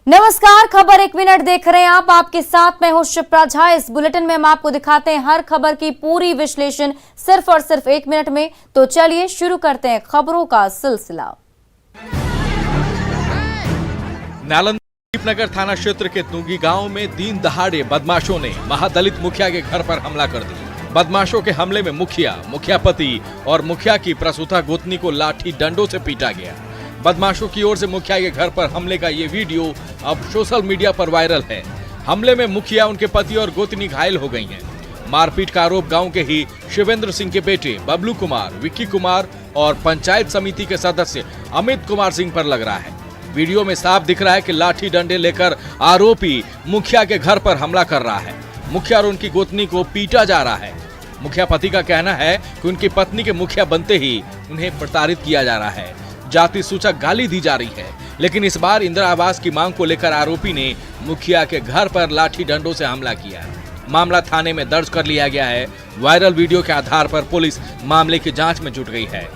नमस्कार, खबर एक मिनट देख रहे हैं आप। आपके साथ मैं हूं शिप्रा झा। इस बुलेटिन में हम आपको दिखाते हैं हर खबर की पूरी विश्लेषण सिर्फ और सिर्फ 1 मिनट में। तो चलिए शुरू करते हैं खबरों का सिलसिला। नालंदा नगर थाना क्षेत्र के तुंगी गांव में दिन दहाड़े बदमाशों ने महादलित मुखिया के घर पर हमला कर दिया। बदमाशों के हमले में मुखिया पति और मुखिया की प्रसूता गोतनी को लाठी डंडों से पीटा गया। बदमाशों की ओर से मुखिया के घर पर हमले का ये वीडियो अब सोशल मीडिया पर वायरल है। हमले में मुखिया, उनके पति और गोतनी घायल हो गई हैं। मारपीट का आरोप गांव के ही शिवेंद्र सिंह के बेटे बबलू कुमार, विक्की कुमार और पंचायत समिति के सदस्य अमित कुमार सिंह पर लग रहा है। वीडियो में साफ दिख रहा है कि लाठी डंडे लेकर आरोपी मुखिया के घर पर हमला कर रहा है। मुखिया और उनकी गोतनी को पीटा जा रहा है। मुखिया पति का कहना है कि उनकी पत्नी के मुखिया बनते ही उन्हें प्रताड़ित किया जा रहा है, जाति सूचक गाली दी जा रही है। लेकिन इस बार इंदिरा आवास की मांग को लेकर आरोपी ने मुखिया के घर पर लाठी डंडों से हमला किया। मामला थाने में दर्ज कर लिया गया है। वायरल वीडियो के आधार पर पुलिस मामले की जांच में जुट गई है।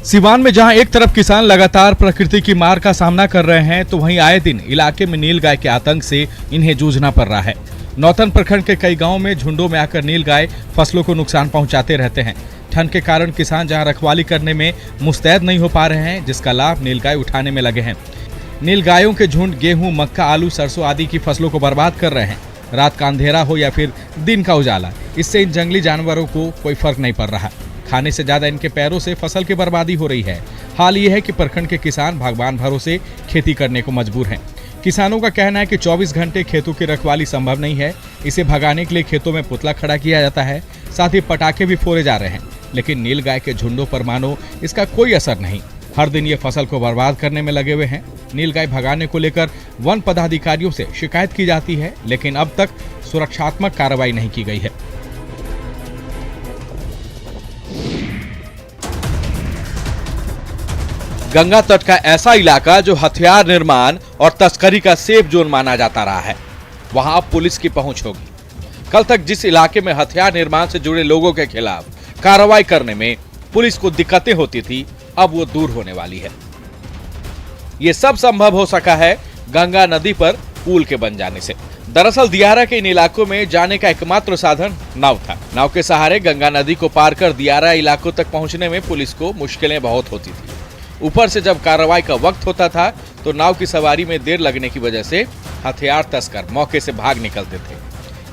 सिवान में जहां एक तरफ किसान लगातार प्रकृति की मार का सामना कर रहे हैं, तो वहीं आए दिन इलाके में नीलगाय के आतंक से इन्हें जूझना पड़ रहा है। नौतन प्रखंड के कई गांवों में झुंडों में आकर नीलगाय फसलों को नुकसान पहुंचाते रहते हैं। ठंड के कारण किसान जहां रखवाली करने में मुस्तैद नहीं हो पा रहे हैं, जिसका लाभ नीलगाय उठाने में लगे हैं। नीलगायों के झुंड गेहूं, मक्का, आलू, सरसों आदि की फसलों को बर्बाद कर रहे हैं। रात का अंधेरा हो या फिर दिन का उजाला, इससे इन जंगली जानवरों को कोई फर्क नहीं पड़ रहा। खाने से ज्यादा इनके पैरों से फसल की बर्बादी हो रही है। हाल ये है कि प्रखंड के किसान भगवान भरोसे खेती करने को मजबूर हैं। किसानों का कहना है कि 24 घंटे खेतों की रखवाली संभव नहीं है। इसे भगाने के लिए खेतों में पुतला खड़ा किया जाता है, साथ ही पटाखे भी फोड़े जा रहे हैं। लेकिन नीलगाय के झुंडों पर मानो इसका कोई असर नहीं। हर दिन ये फसल को बर्बाद करने में लगे हुए हैं। नीलगाय भगाने को लेकर वन पदाधिकारियों से शिकायत की जाती है, लेकिन अब तक सुरक्षात्मक कार्रवाई नहीं की गई है। गंगा तट का ऐसा इलाका जो हथियार निर्माण और तस्करी का सेफ जोन माना जाता रहा है, वहां अब पुलिस की पहुंच होगी। कल तक जिस इलाके में हथियार निर्माण से जुड़े लोगों के खिलाफ कार्रवाई करने में पुलिस को दिक्कतें होती थी, अब वो दूर होने वाली है। ये सब संभव हो सका है गंगा नदी पर पुल के बन जाने से। दरअसल दियारा के इन इलाकों में जाने का एकमात्र साधन नाव था। नाव के सहारे गंगा नदी को पार कर दियारा इलाकों तक पहुंचने में पुलिस को मुश्किलें बहुत होती थी। ऊपर से जब कार्रवाई का वक्त होता था तो नाव की सवारी में देर लगने की वजह से हथियार तस्कर मौके से भाग निकलते थे।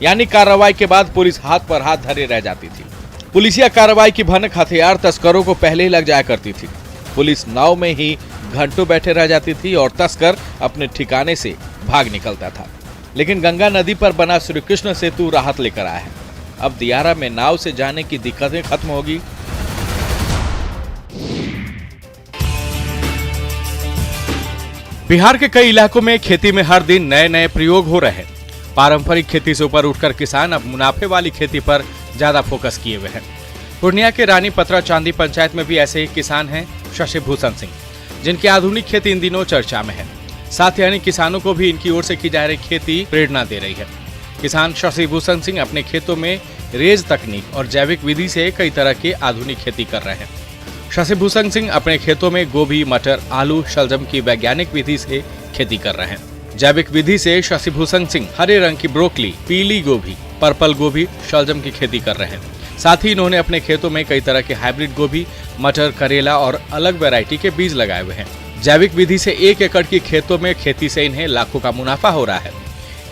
यानी कार्रवाई के बाद पुलिस हाथ पर हाथ धरे रह जाती थी। पुलिसिया कार्रवाई की भनक हथियार तस्करों को पहले ही लग जाया करती थी। पुलिस नाव में ही घंटों बैठे रह जाती थी और तस्कर अपने ठिकाने से भाग निकलता था। लेकिन गंगा नदी पर बना श्री कृष्ण सेतु राहत लेकर आया है। अब दियारा में नाव से जाने की दिक्कतें खत्म होगी। बिहार के कई इलाकों में खेती में हर दिन नए नए प्रयोग हो रहे हैं। पारंपरिक खेती से ऊपर उठकर किसान अब मुनाफे वाली खेती पर ज्यादा फोकस किए हुए हैं। पूर्णिया के रानी पतरा चांदी पंचायत में भी ऐसे ही किसान हैं शशि भूषण सिंह, जिनकी आधुनिक खेती इन दिनों चर्चा में है। साथ ही अन्य किसानों को भी इनकी ओर से की जा रही खेती प्रेरणा दे रही है। किसान शशि भूषण सिंह अपने खेतों में रेज तकनीक और जैविक विधि से कई तरह की आधुनिक खेती कर रहे हैं। शशि भूषण सिंह अपने खेतों में गोभी, मटर, आलू, शलजम की वैज्ञानिक विधि से खेती कर रहे हैं। जैविक विधि से शशि भूषण सिंह हरे रंग की ब्रोकली, पीली गोभी, पर्पल गोभी, शलजम की खेती कर रहे हैं। साथ ही इन्होंने अपने खेतों में कई तरह के हाइब्रिड गोभी, मटर, करेला और अलग वैरायटी के बीज लगाए हुए हैं। जैविक विधि से 1 एकड़ की खेतों में खेती से इन्हें लाखों का मुनाफा हो रहा है।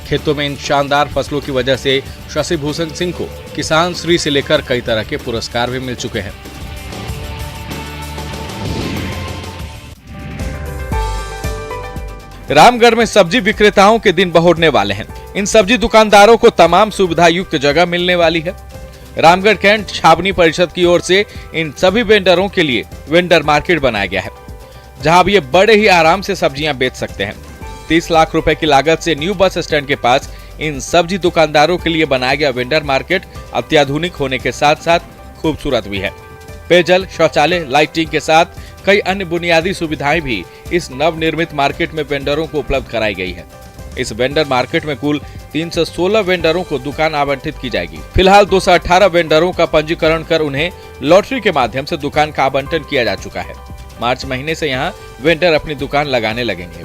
खेतों में इन शानदार फसलों की वजह से शशि भूषण सिंह को किसान श्री से लेकर कई तरह के पुरस्कार भी मिल चुके हैं। रामगढ़ में सब्जी विक्रेताओं के दिन बहुरने वाले हैं। इन सब्जी दुकानदारों को तमाम सुविधा युक्त जगह मिलने वाली है। रामगढ़ कैंट छावनी परिषद की ओर से इन सभी वेंडरों के लिए वेंडर मार्केट बनाया गया है, जहां अब ये बड़े ही आराम से सब्जियां बेच सकते हैं। 30 लाख रुपए की लागत से न्यू बस स्टैंड के पास इन सब्जी दुकानदारों के लिए बनाया गया वेंडर मार्केट अत्याधुनिक होने के साथ साथ खूबसूरत भी है। पेयजल, शौचालय, लाइटिंग के साथ कई अन्य बुनियादी सुविधाएं भी इस नवनिर्मित मार्केट में वेंडरों को उपलब्ध कराई गई है। इस वेंडर मार्केट में कुल 316 वेंडरों को दुकान आवंटित की जाएगी। फिलहाल 218 वेंडरों का पंजीकरण कर उन्हें लॉटरी के माध्यम से दुकान का आवंटन किया जा चुका है। मार्च महीने से यहाँ वेंडर अपनी दुकान लगाने लगेंगे।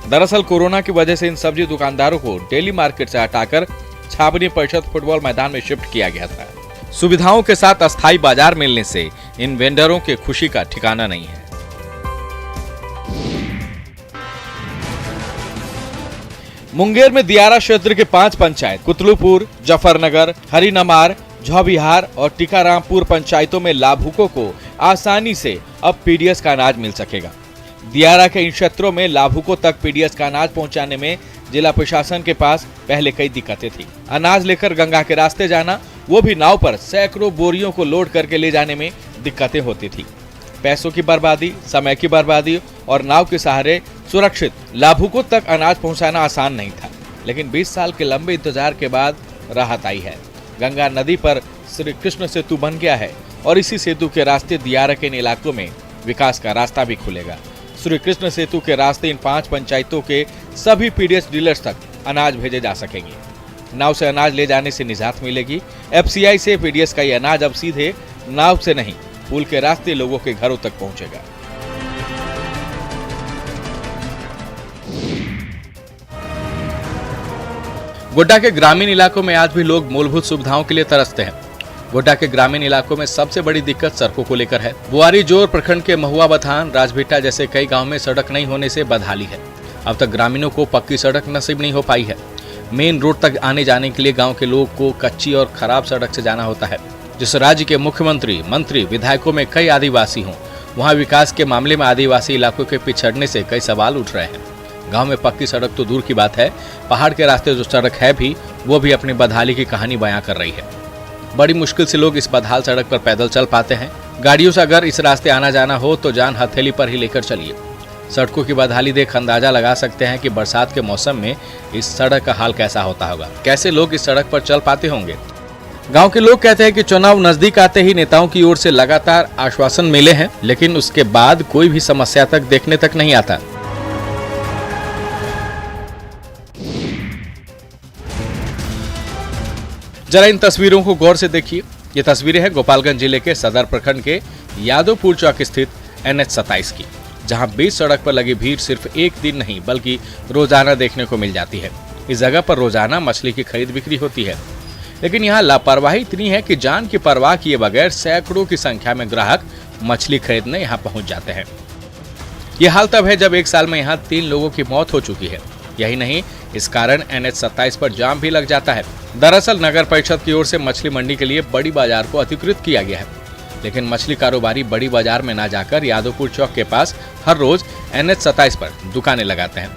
दरअसल कोरोना की वजह से इन सब्जी दुकानदारों को डेली मार्केट से हटाकर छावनी परिषद फुटबॉल मैदान में शिफ्ट किया गया था। सुविधाओं के साथ अस्थायी बाजार मिलने से इन वेंडरों के खुशी का ठिकाना नहीं है। मुंगेर में दियारा क्षेत्र के 5 पंचायत कुतलुपुर, जफरनगर, हरिनमार, झौबिहार और टीकारामपुर पंचायतों में लाभुकों को आसानी से अब पीडीएस का अनाज मिल सकेगा। दियारा के इन क्षेत्रों में लाभुकों तक पीडीएस का अनाज पहुंचाने में जिला प्रशासन के पास पहले कई दिक्कतें थी। अनाज लेकर गंगा के रास्ते जाना, वो भी नाव पर सैकड़ों बोरियों को लोड करके ले जाने में दिक्कतें होती थी। पैसों की बर्बादी, समय की बर्बादी और नाव के सहारे सुरक्षित लाभुकों तक अनाज पहुंचाना आसान नहीं था। लेकिन 20 साल के लंबे इंतजार के बाद राहत आई है। गंगा नदी पर श्री कृष्ण सेतु बन गया है और इसी सेतु के रास्ते दियारा के इन इलाकों में विकास का रास्ता भी खुलेगा। श्री कृष्ण सेतु के रास्ते इन 5 पंचायतों के सभी पीडीएस डीलर्स तक अनाज भेजे जा सकेंगे। नाव से अनाज ले जाने से निजात मिलेगी। एफसीआई से पीडीएस का ये अनाज अब सीधे नाव से नहीं, पुल के रास्ते लोगों के घरों तक पहुंचेगा। गोड्डा के ग्रामीण इलाकों में आज भी लोग मूलभूत सुविधाओं के लिए तरसते हैं। गोड्डा के ग्रामीण इलाकों में सबसे बड़ी दिक्कत सड़कों को लेकर है। बुआरी जोर प्रखंड के महुआ बथान, राजभीटा जैसे कई गांव में सड़क नहीं होने से बदहाली है। अब तक ग्रामीणों को पक्की सड़क नसीब नहीं हो पाई है। मेन रोड तक आने जाने के लिए गांव के लोग को कच्ची और खराब सड़क से जाना होता है। जिस राज्य के मुख्यमंत्री, मंत्री, विधायकों में कई आदिवासी हों, वहाँ विकास के मामले में आदिवासी इलाकों के पिछड़ने से कई सवाल उठ रहे हैं। गांव में पक्की सड़क तो दूर की बात है, पहाड़ के रास्ते जो सड़क है भी, वो भी अपनी बदहाली की कहानी बयां कर रही है। बड़ी मुश्किल से लोग इस बदहाल सड़क पर पैदल चल पाते हैं। गाड़ियों से अगर इस रास्ते आना जाना हो तो जान हथेली पर ही लेकर चलिए। सड़कों की बदहाली देख अंदाजा लगा सकते हैं कि बरसात के मौसम में इस सड़क का हाल कैसा होता होगा। कैसे लोग इस सड़क पर चल पाते होंगे। गांव के लोग कहते हैं कि चुनाव नजदीक आते ही नेताओं की ओर से लगातार आश्वासन मिले हैं, लेकिन उसके बाद कोई भी समस्या तक देखने तक नहीं आता। जरा इन तस्वीरों को गौर से देखिए। ये तस्वीरें हैं गोपालगंज जिले के सदर प्रखंड के यादवपुर चौक स्थित NH-27 की, जहां बीच सड़क पर लगी भीड़ सिर्फ एक दिन नहीं बल्कि रोजाना देखने को मिल जाती है। इस जगह पर रोजाना मछली की खरीद बिक्री होती है, लेकिन यहाँ लापरवाही इतनी है कि जान की परवाह किए बगैर सैकड़ों की संख्या में ग्राहक मछली खरीदने यहाँ पहुँच जाते हैं। ये हाल तब है जब एक साल में यहाँ 3 लोगों की मौत हो चुकी है। यही नहीं, इस कारण NH-27 पर जाम भी लग जाता है। दरअसल नगर परिषद की ओर से मछली मंडी के लिए बड़ी बाजार को अधिकृत किया गया है, लेकिन मछली कारोबारी बड़ी बाजार में न जाकर यादवपुर चौक के पास हर रोज NH-27 पर दुकानें लगाते हैं।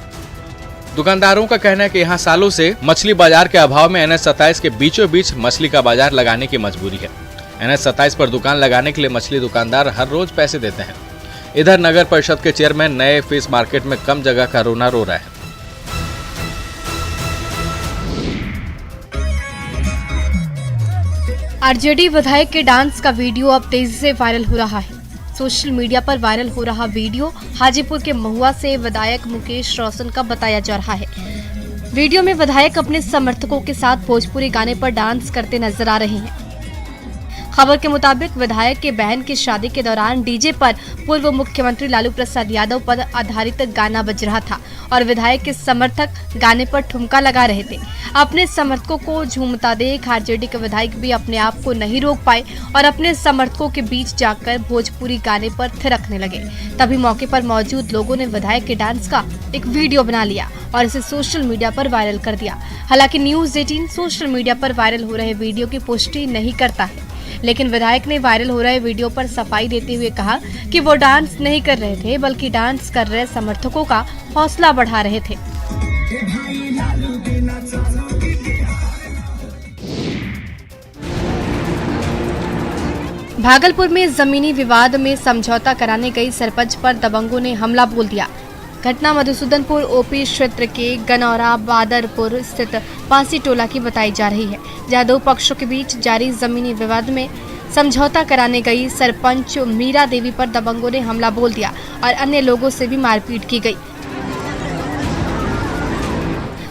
दुकानदारों का कहना है कि यहाँ सालों से मछली बाजार के अभाव में NH-27 के बीचों बीच मछली का बाजार लगाने की मजबूरी है। NH-27 पर दुकान लगाने के लिए मछली दुकानदार हर रोज पैसे देते हैं। इधर नगर परिषद के चेयरमैन नए फिश मार्केट में कम जगह का रोना रो रहा है। आरजेडी विधायक के डांस का वीडियो अब तेजी से वायरल हो रहा है। सोशल मीडिया पर वायरल हो रहा वीडियो हाजीपुर के महुआ से विधायक मुकेश रोशन का बताया जा रहा है। वीडियो में विधायक अपने समर्थकों के साथ भोजपुरी गाने पर डांस करते नजर आ रहे हैं। खबर के मुताबिक विधायक के बहन की शादी के दौरान डीजे पर पूर्व मुख्यमंत्री लालू प्रसाद यादव पर आधारित गाना बज रहा था और विधायक के समर्थक गाने पर ठुमका लगा रहे थे। अपने समर्थकों को झूमता देख आरजेडी के विधायक भी अपने आप को नहीं रोक पाए और अपने समर्थकों के बीच जाकर भोजपुरी गाने पर थिरकने लगे। तभी मौके पर मौजूद लोगों ने विधायक के डांस का एक वीडियो बना लिया और इसे सोशल मीडिया पर वायरल कर दिया। हालांकि न्यूज़ 18 सोशल मीडिया पर वायरल हो रहे वीडियो की पुष्टि नहीं करता है, लेकिन विधायक ने वायरल हो रहे वीडियो पर सफाई देते हुए कहा कि वो डांस नहीं कर रहे थे बल्कि डांस कर रहे समर्थकों का हौसला बढ़ा रहे थे। भागलपुर में जमीनी विवाद में समझौता कराने गई सरपंच पर दबंगों ने हमला बोल दिया। घटना मधुसूदनपुर ओपी क्षेत्र के गनौरा बादरपुर स्थित पांसी टोला की बताई जा रही है, जहां 2 पक्षों के बीच जारी जमीनी विवाद में समझौता कराने गई सरपंच मीरा देवी पर दबंगों ने हमला बोल दिया और अन्य लोगों से भी मारपीट की गई।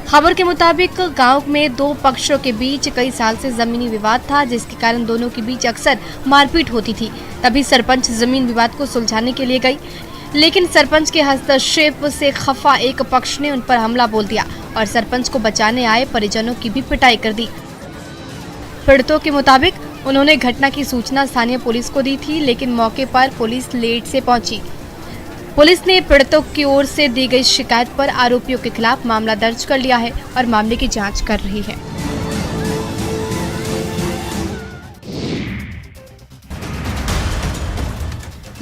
खबर के मुताबिक गांव में दो पक्षों के बीच कई साल से जमीनी विवाद था, जिसके कारण दोनों के बीच अक्सर मारपीट होती थी। तभी सरपंच जमीन विवाद को सुलझाने के लिए गई, लेकिन सरपंच के हस्तक्षेप से खफा एक पक्ष ने उन पर हमला बोल दिया और सरपंच को बचाने आए परिजनों की भी पिटाई कर दी। पीड़ितों के मुताबिक उन्होंने घटना की सूचना स्थानीय पुलिस को दी थी, लेकिन मौके पर पुलिस लेट से पहुंची। पुलिस ने पीड़ितों की ओर से दी गई शिकायत पर आरोपियों के खिलाफ मामला दर्ज कर लिया है और मामले की जांच कर रही है।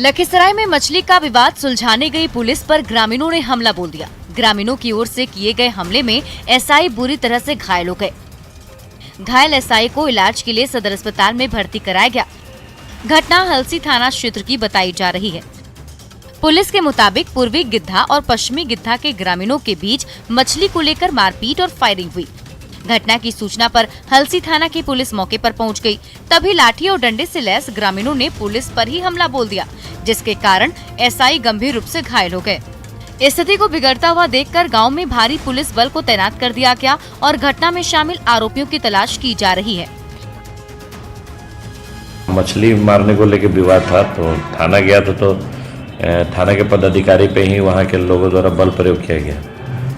लखीसराय में मछली का विवाद सुलझाने गई पुलिस पर ग्रामीणों ने हमला बोल दिया। ग्रामीणों की ओर से किए गए हमले में एसआई बुरी तरह से घायल हो गए। घायल एसआई को इलाज के लिए सदर अस्पताल में भर्ती कराया गया। घटना हलसी थाना क्षेत्र की बताई जा रही है। पुलिस के मुताबिक पूर्वी गिद्धा और पश्चिमी गिद्धा के ग्रामीणों के बीच मछली को लेकर मारपीट और फायरिंग हुई। घटना की सूचना पर हलसी थाना की पुलिस मौके पर पहुंच गई। तभी लाठी और डंडे से लैस ग्रामीणों ने पुलिस पर ही हमला बोल दिया, जिसके कारण एसआई गंभीर रूप से घायल हो गए। स्थिति को बिगड़ता हुआ देखकर गांव में भारी पुलिस बल को तैनात कर दिया गया और घटना में शामिल आरोपियों की तलाश की जा रही है। मछली मारने को लेकर विवाद था, तो थाना गया तो थाना के पदाधिकारी पे ही वहाँ के लोगों द्वारा बल प्रयोग किया गया।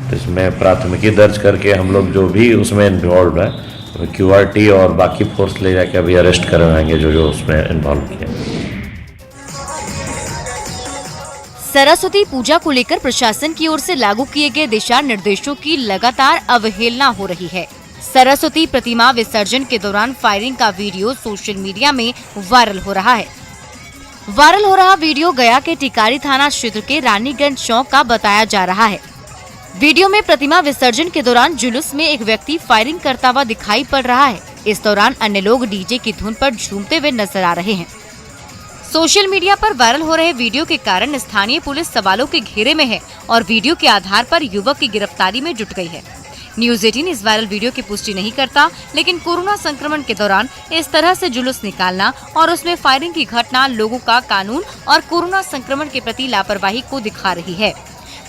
तो इसमें प्राथमिकी दर्ज करके हम लोग जो भी उसमें इन्वॉल्व है QRT और बाकी फोर्स ले जाके अभी अरेस्ट करवाएंगे जो उसमें इन्वॉल्व किया। सरस्वती पूजा को लेकर प्रशासन की ओर से लागू किए गए दिशा निर्देशों की लगातार अवहेलना हो रही है। सरस्वती प्रतिमा विसर्जन के दौरान फायरिंग का वीडियो सोशल मीडिया में वायरल हो रहा है। वायरल हो रहा वीडियो गया के टिकारी थाना क्षेत्र के रानीगंज चौक का बताया जा रहा है। वीडियो में प्रतिमा विसर्जन के दौरान जुलूस में एक व्यक्ति फायरिंग करता हुआ दिखाई पड़ रहा है। इस दौरान अन्य लोग डीजे की धुन पर झूमते हुए नजर आ रहे हैं। सोशल मीडिया पर वायरल हो रहे वीडियो के कारण स्थानीय पुलिस सवालों के घेरे में है और वीडियो के आधार पर युवक की गिरफ्तारी में जुट गई है। न्यूज़ 18 इस वायरल वीडियो की पुष्टि नहीं करता, लेकिन कोरोना संक्रमण के दौरान इस तरह से जुलूस निकालना और उसमें फायरिंग की घटना लोगों का कानून और कोरोना संक्रमण के प्रति लापरवाही को दिखा रही है।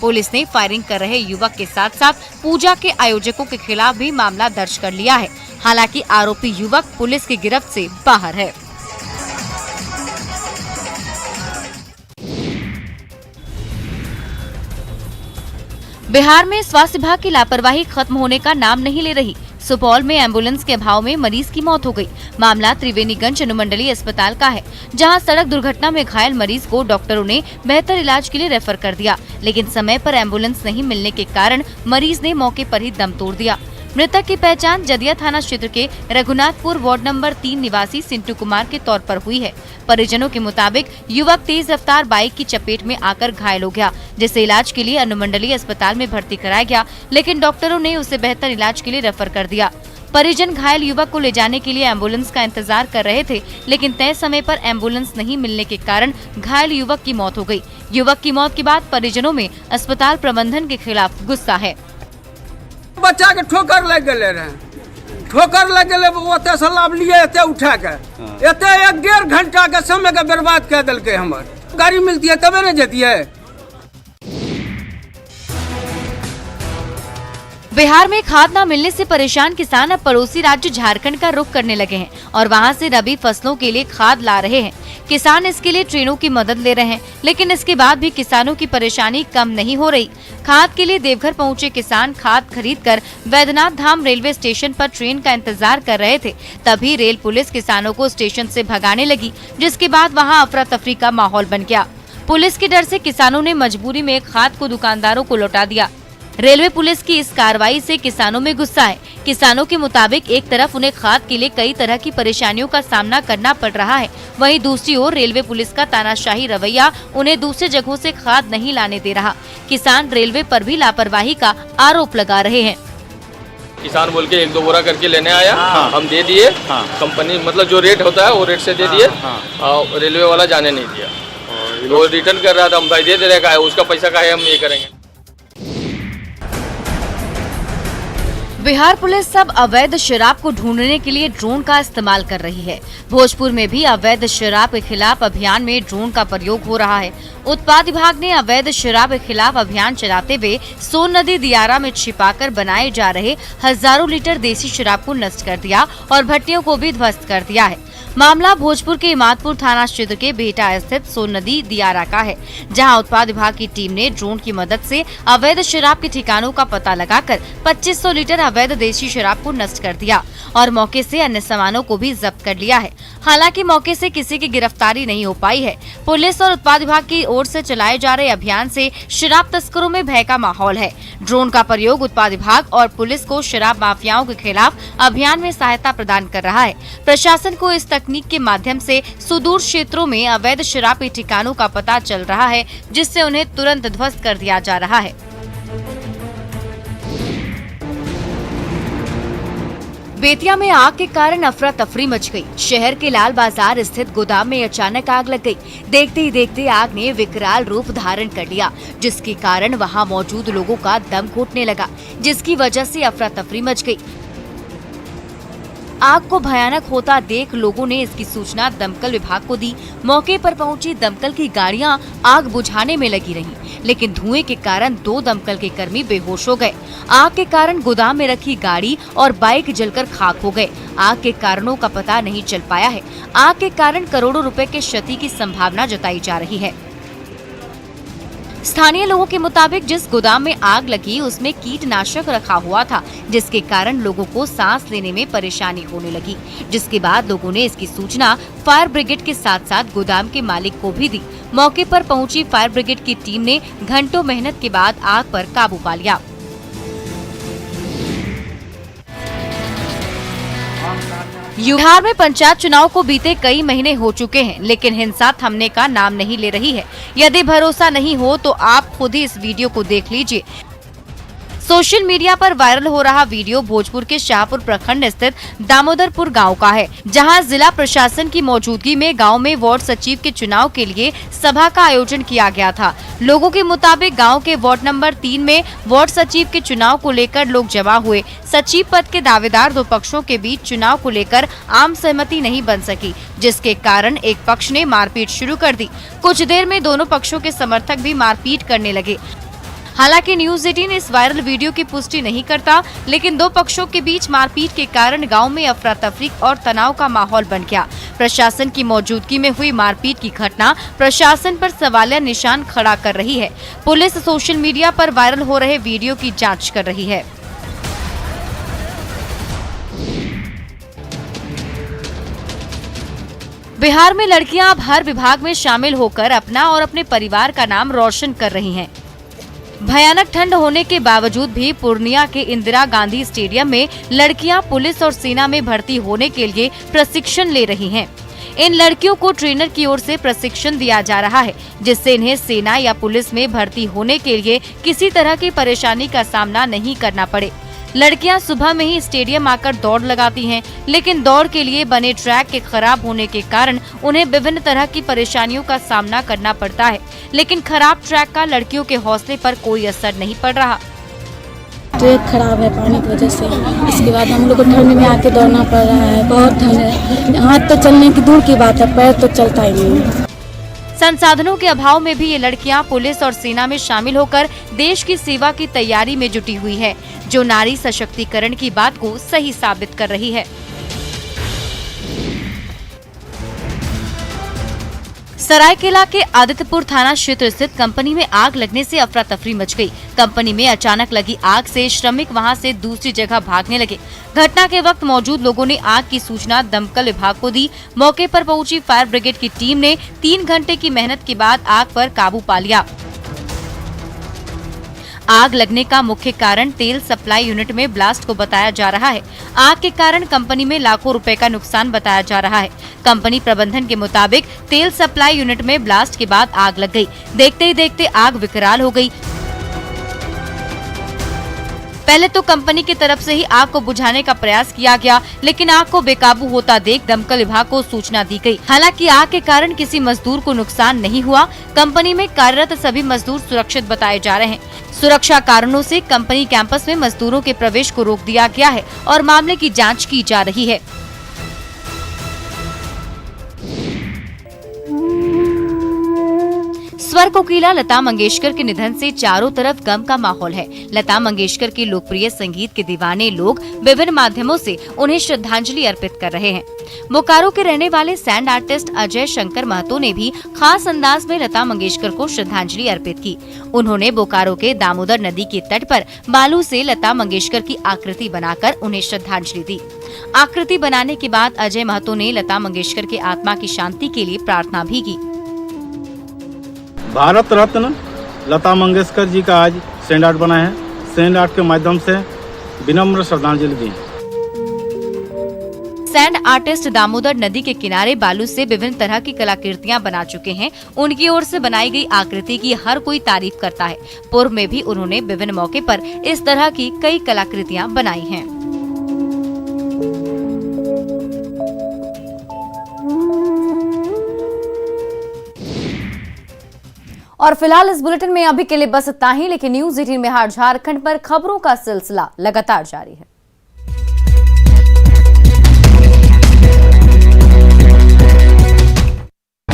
पुलिस ने फायरिंग कर रहे युवक के साथ साथ पूजा के आयोजकों के खिलाफ भी मामला दर्ज कर लिया है। हालांकि आरोपी युवक पुलिस की गिरफ्त से बाहर है। बिहार में स्वास्थ्य विभाग की लापरवाही खत्म होने का नाम नहीं ले रही। सुपौल में एम्बुलेंस के अभाव में मरीज की मौत हो गई। मामला त्रिवेणीगंज अनुमंडलीय अस्पताल का है, जहां सड़क दुर्घटना में घायल मरीज को डॉक्टरों ने बेहतर इलाज के लिए रेफर कर दिया, लेकिन समय पर एम्बुलेंस नहीं मिलने के कारण मरीज ने मौके पर ही दम तोड़ दिया। मृतक की पहचान जदिया थाना क्षेत्र के रघुनाथपुर वार्ड नंबर 3 निवासी सिंटू कुमार के तौर पर हुई है। परिजनों के मुताबिक युवक तेज रफ्तार बाइक की चपेट में आकर घायल हो गया, जिसे इलाज के लिए अनुमंडलीय अस्पताल में भर्ती कराया गया, लेकिन डॉक्टरों ने उसे बेहतर इलाज के लिए रेफर कर दिया। परिजन घायल युवक को ले जाने के लिए एम्बुलेंस का इंतजार कर रहे थे, लेकिन तय समय पर एम्बुलेंस नहीं मिलने के कारण घायल युवक की मौत हो गई। युवक की मौत के बाद परिजनों में अस्पताल प्रबंधन के खिलाफ गुस्सा है। बच्चा के ठोकर लग गए रहे, ठोकर लग गए, ओते से लाभ लिए एते उठा के एते 1.5 घंटा के समय के बर्बाद कर दिलके। हमर गाड़ी मिलती है तबे न जतिए। बिहार में खाद न मिलने से परेशान किसान अब पड़ोसी राज्य झारखंड का रुख करने लगे हैं और वहां से रबी फसलों के लिए खाद ला रहे हैं। किसान इसके लिए ट्रेनों की मदद ले रहे हैं, लेकिन इसके बाद भी किसानों की परेशानी कम नहीं हो रही। खाद के लिए देवघर पहुंचे किसान खाद खरीदकर वैद्यनाथ धाम रेलवे स्टेशन पर ट्रेन का इंतजार कर रहे थे। तभी रेल पुलिस किसानों को स्टेशन से भगाने लगी, जिसके बाद वहां अफरा तफरी का माहौल बन गया। पुलिस के डर से किसानों ने मजबूरी में खाद को दुकानदारों को लौटा दिया। रेलवे पुलिस की इस कार्रवाई से किसानों में गुस्सा है। किसानों के मुताबिक एक तरफ उन्हें खाद के लिए कई तरह की परेशानियों का सामना करना पड़ रहा है, वहीं दूसरी ओर रेलवे पुलिस का तानाशाही रवैया उन्हें दूसरे जगहों से खाद नहीं लाने दे रहा। किसान रेलवे पर भी लापरवाही का आरोप लगा रहे हैं। किसान बोल के 1-2 बोरा करके लेने आया, हम दे दिए। कंपनी मतलब जो रेट होता है वो रेट से दे दिए और रेलवे वाला जाने नहीं दिया। वो रिटर्न कर रहा था, हम भाई दे रहे का है, उसका पैसा का है, हम ये करेंगे। बिहार पुलिस अब अवैध शराब को ढूंढने के लिए ड्रोन का इस्तेमाल कर रही है। भोजपुर में भी अवैध शराब के खिलाफ अभियान में ड्रोन का प्रयोग हो रहा है। उत्पाद विभाग ने अवैध शराब के खिलाफ अभियान चलाते हुए सोन नदी दियारा में छिपाकर बनाए जा रहे हजारों लीटर देसी शराब को नष्ट कर दिया और भट्टियों को भी ध्वस्त कर दिया है। मामला भोजपुर के इमादपुर थाना क्षेत्र के बेटा स्थित सोन नदी दियारा का है, जहां उत्पाद विभाग की टीम ने ड्रोन की मदद से अवैध शराब के ठिकानों का पता लगाकर 2500 लीटर अवैध देसी शराब को नष्ट कर दिया और मौके से अन्य सामानों को भी जब्त कर लिया है। हालांकि मौके से किसी की गिरफ्तारी नहीं हो पाई है। पुलिस और उत्पाद विभाग की ओर से चलाए जा रहे अभियान से शराब तस्करों में भय का माहौल है। ड्रोन का प्रयोग उत्पाद विभाग और पुलिस को शराब माफियाओं के खिलाफ अभियान में सहायता प्रदान कर रहा है। प्रशासन को इस तकनीक के माध्यम से सुदूर क्षेत्रों में अवैध शराब के ठिकानों का पता चल रहा है, जिससे उन्हें तुरंत ध्वस्त कर दिया जा रहा है। बेतिया में आग के कारण अफरा तफरी मच गई। शहर के लाल बाजार स्थित गोदाम में अचानक आग लग गई। देखते ही देखते आग ने विकराल रूप धारण कर लिया, जिसके कारण वहां मौजूद लोगों का दम घुटने लगा, जिसकी वजह से अफरा तफरी मच गई। आग को भयानक होता देख लोगों ने इसकी सूचना दमकल विभाग को दी। मौके पर पहुंची दमकल की गाड़ियां आग बुझाने में लगी रहीं, लेकिन धुएं के कारण 2 दमकल के कर्मी बेहोश हो गए। आग के कारण गोदाम में रखी गाड़ी और बाइक जलकर खाक हो गए। आग के कारणों का पता नहीं चल पाया है। आग के कारण करोड़ों रुपए के क्षति की संभावना जताई जा रही है। स्थानीय लोगों के मुताबिक जिस गोदाम में आग लगी उसमें कीटनाशक रखा हुआ था, जिसके कारण लोगों को सांस लेने में परेशानी होने लगी। जिसके बाद लोगों ने इसकी सूचना फायर ब्रिगेड के साथ साथ गोदाम के मालिक को भी दी। मौके पर पहुंची फायर ब्रिगेड की टीम ने घंटों मेहनत के बाद आग पर काबू पा लिया। बिहार में पंचायत चुनाव को बीते कई महीने हो चुके हैं, लेकिन हिंसा थमने का नाम नहीं ले रही है। यदि भरोसा नहीं हो तो आप खुद ही इस वीडियो को देख लीजिए। सोशल मीडिया पर वायरल हो रहा वीडियो भोजपुर के शाहपुर प्रखंड स्थित दामोदरपुर गांव का है, जहां जिला प्रशासन की मौजूदगी में गांव में वार्ड सचिव के चुनाव के लिए सभा का आयोजन किया गया था। लोगों के मुताबिक गांव के वार्ड नंबर 3 में वार्ड सचिव के चुनाव को लेकर लोग जमा हुए। सचिव पद के दावेदार 2 पक्षों के बीच चुनाव को लेकर आम सहमति नहीं बन सकी, जिसके कारण एक पक्ष ने मारपीट शुरू कर दी। कुछ देर में दोनों पक्षों के समर्थक भी मारपीट करने लगे। हालांकि न्यूज़ 18 इस वायरल वीडियो की पुष्टि नहीं करता, लेकिन 2 पक्षों के बीच मारपीट के कारण गांव में अफरा तफरी और तनाव का माहौल बन गया। प्रशासन की मौजूदगी में हुई मारपीट की घटना प्रशासन पर सवालिया निशान खड़ा कर रही है। पुलिस सोशल मीडिया पर वायरल हो रहे वीडियो की जांच कर रही है। बिहार में लड़कियां अब हर विभाग में शामिल होकर अपना और अपने परिवार का नाम रोशन कर रही हैं। भयानक ठंड होने के बावजूद भी पूर्णिया के इंदिरा गांधी स्टेडियम में लड़कियां पुलिस और सेना में भर्ती होने के लिए प्रशिक्षण ले रही हैं। इन लड़कियों को ट्रेनर की ओर से प्रशिक्षण दिया जा रहा है, जिससे इन्हें सेना या पुलिस में भर्ती होने के लिए किसी तरह की परेशानी का सामना नहीं करना पड़े। लड़कियां सुबह में ही स्टेडियम आकर दौड़ लगाती हैं, लेकिन दौड़ के लिए बने ट्रैक के खराब होने के कारण उन्हें विभिन्न तरह की परेशानियों का सामना करना पड़ता है। लेकिन खराब ट्रैक का लड़कियों के हौसले पर कोई असर नहीं पड़ रहा। ट्रैक खराब है पानी की वजह से, इसके बाद हम लोग को ठंड में आके दौड़ना पड़ रहा है। बहुत ठंड है, हाथ तो चलने की दूर की बात है, पैर तो चलता ही नहीं है। संसाधनों के अभाव में भी ये लड़कियां पुलिस और सेना में शामिल होकर देश की सेवा की तैयारी में जुटी हुई है, जो नारी सशक्तिकरण की बात को सही साबित कर रही है। सरायकेला के आदित्यपुर थाना क्षेत्र स्थित कंपनी में आग लगने से अफरा तफरी मच गई। कंपनी में अचानक लगी आग से श्रमिक वहां से दूसरी जगह भागने लगे। घटना के वक्त मौजूद लोगों ने आग की सूचना दमकल विभाग को दी। मौके पर पहुंची फायर ब्रिगेड की टीम ने 3 घंटे की मेहनत के बाद आग पर काबू पा लिया। आग लगने का मुख्य कारण तेल सप्लाई यूनिट में ब्लास्ट को बताया जा रहा है। आग के कारण कंपनी में लाखों रुपए का नुकसान बताया जा रहा है। कंपनी प्रबंधन के मुताबिक तेल सप्लाई यूनिट में ब्लास्ट के बाद आग लग गई। देखते ही देखते आग विकराल हो गई। पहले तो कंपनी की तरफ से ही आग को बुझाने का प्रयास किया गया, लेकिन आग को बेकाबू होता देख दमकल विभाग को सूचना दी गई। हालांकि आग के कारण किसी मजदूर को नुकसान नहीं हुआ। कंपनी में कार्यरत सभी मजदूर सुरक्षित बताए जा रहे हैं। सुरक्षा कारणों से कंपनी कैंपस में मजदूरों के प्रवेश को रोक दिया गया है और मामले की जांच की जा रही है। स्वर कोकिला लता मंगेशकर के निधन से चारों तरफ गम का माहौल है। लता मंगेशकर के लोकप्रिय संगीत के दीवाने लोग विभिन्न माध्यमों से उन्हें श्रद्धांजलि अर्पित कर रहे हैं। बोकारो के रहने वाले सैंड आर्टिस्ट अजय शंकर महतो ने भी खास अंदाज में लता मंगेशकर को श्रद्धांजलि अर्पित की। उन्होंने बोकारो के दामोदर नदी के तट पर बालू से लता मंगेशकर की आकृति बनाकर उन्हें श्रद्धांजलि दी। आकृति बनाने के बाद अजय महतो ने लता मंगेशकर के आत्मा की शांति के लिए प्रार्थना भी की। भारत रत्न लता मंगेशकर जी का आज सैंड आर्ट बना है। सैंड आर्ट के माध्यम से विनम्र श्रद्धांजलि दी। सैंड आर्टिस्ट दामोदर नदी के किनारे बालू से विभिन्न तरह की कलाकृतियां बना चुके हैं। उनकी ओर से बनाई गई आकृति की हर कोई तारीफ करता है। पूर्व में भी उन्होंने विभिन्न मौके पर इस तरह की कई कलाकृतियां बनाई हैं। और फिलहाल इस बुलेटिन में अभी के लिए बस इतना ही, लेकिन न्यूज़ 18 बिहार झारखंड पर खबरों का सिलसिला लगातार जारी है।